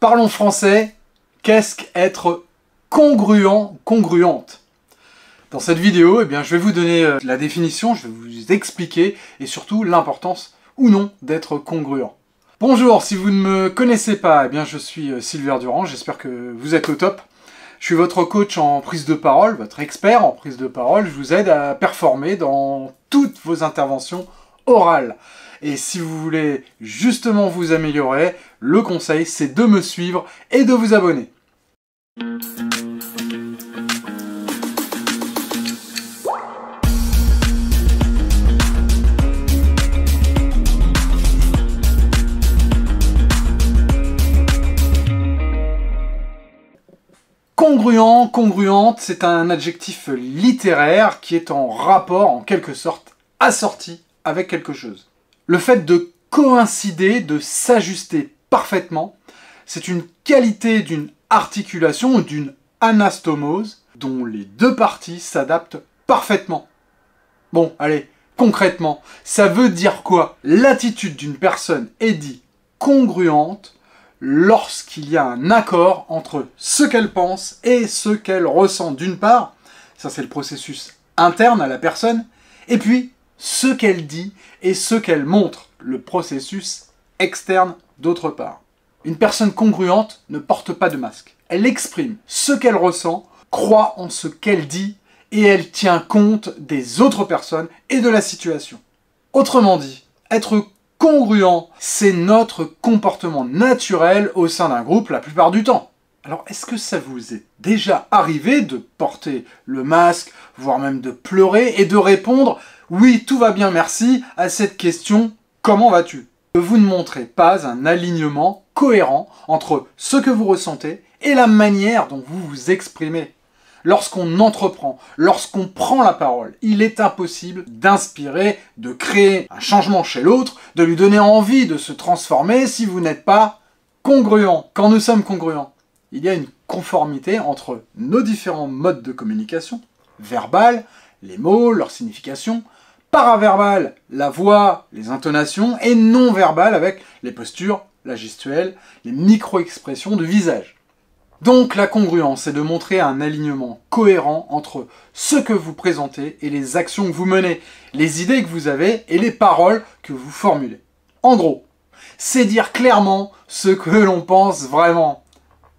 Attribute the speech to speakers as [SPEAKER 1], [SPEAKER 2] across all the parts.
[SPEAKER 1] Parlons français, qu'est-ce qu'être congruent, congruente? Dans cette vidéo, je vais vous donner la définition, je vais vous expliquer et surtout l'importance ou non d'être congruent. Bonjour, si vous ne me connaissez pas, je suis Sylvain Durand, j'espère que vous êtes au top. Je suis votre coach en prise de parole, votre expert en prise de parole, je vous aide à performer dans toutes vos interventions orales. Et si vous voulez justement vous améliorer, le conseil c'est de me suivre et de vous abonner. Congruent, congruente, c'est un adjectif littéraire qui est en rapport, en quelque sorte, assorti avec quelque chose. Le fait de coïncider, de s'ajuster parfaitement, c'est une qualité d'une articulation ou d'une anastomose dont les deux parties s'adaptent parfaitement. Bon, allez, concrètement, ça veut dire quoi? L'attitude d'une personne est dite congruente lorsqu'il y a un accord entre ce qu'elle pense et ce qu'elle ressent d'une part, ça c'est le processus interne à la personne, et puis ce qu'elle dit et ce qu'elle montre, le processus externe d'autre part. Une personne congruente ne porte pas de masque. Elle exprime ce qu'elle ressent, croit en ce qu'elle dit, et elle tient compte des autres personnes et de la situation. Autrement dit, être congruent, c'est notre comportement naturel au sein d'un groupe la plupart du temps. Alors, est-ce que ça vous est déjà arrivé de porter le masque, voire même de pleurer et de répondre « Oui, tout va bien, merci » à cette question « Comment vas-tu » ? Vous ne montrez pas un alignement cohérent entre ce que vous ressentez et la manière dont vous vous exprimez. Lorsqu'on entreprend, lorsqu'on prend la parole, il est impossible d'inspirer, de créer un changement chez l'autre, de lui donner envie de se transformer si vous n'êtes pas congruent. Quand nous sommes congruents, il y a une conformité entre nos différents modes de communication, verbal, les mots, leur signification, paraverbal, la voix, les intonations, et non-verbal avec les postures, la gestuelle, les micro-expressions de visage. Donc la congruence, c'est de montrer un alignement cohérent entre ce que vous présentez et les actions que vous menez, les idées que vous avez et les paroles que vous formulez. En gros, c'est dire clairement ce que l'on pense vraiment.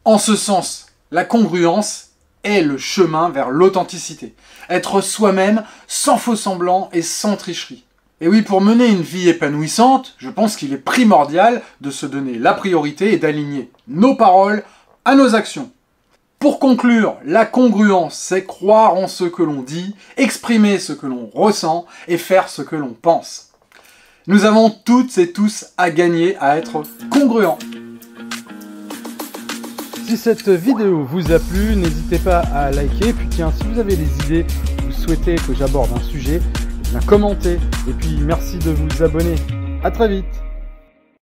[SPEAKER 1] En ce sens, la congruence est le chemin vers l'authenticité. Être soi-même sans faux semblant et sans tricherie. Et oui, pour mener une vie épanouissante, je pense qu'il est primordial de se donner la priorité et d'aligner nos paroles à nos actions. Pour conclure, la congruence, c'est croire en ce que l'on dit, exprimer ce que l'on ressent et faire ce que l'on pense. Nous avons toutes et tous à gagner à être congruents. Si cette vidéo vous a plu, n'hésitez pas à liker. Puis tiens, si vous avez des idées, vous souhaitez que j'aborde un sujet, commentez. Et puis merci de vous abonner. À très vite.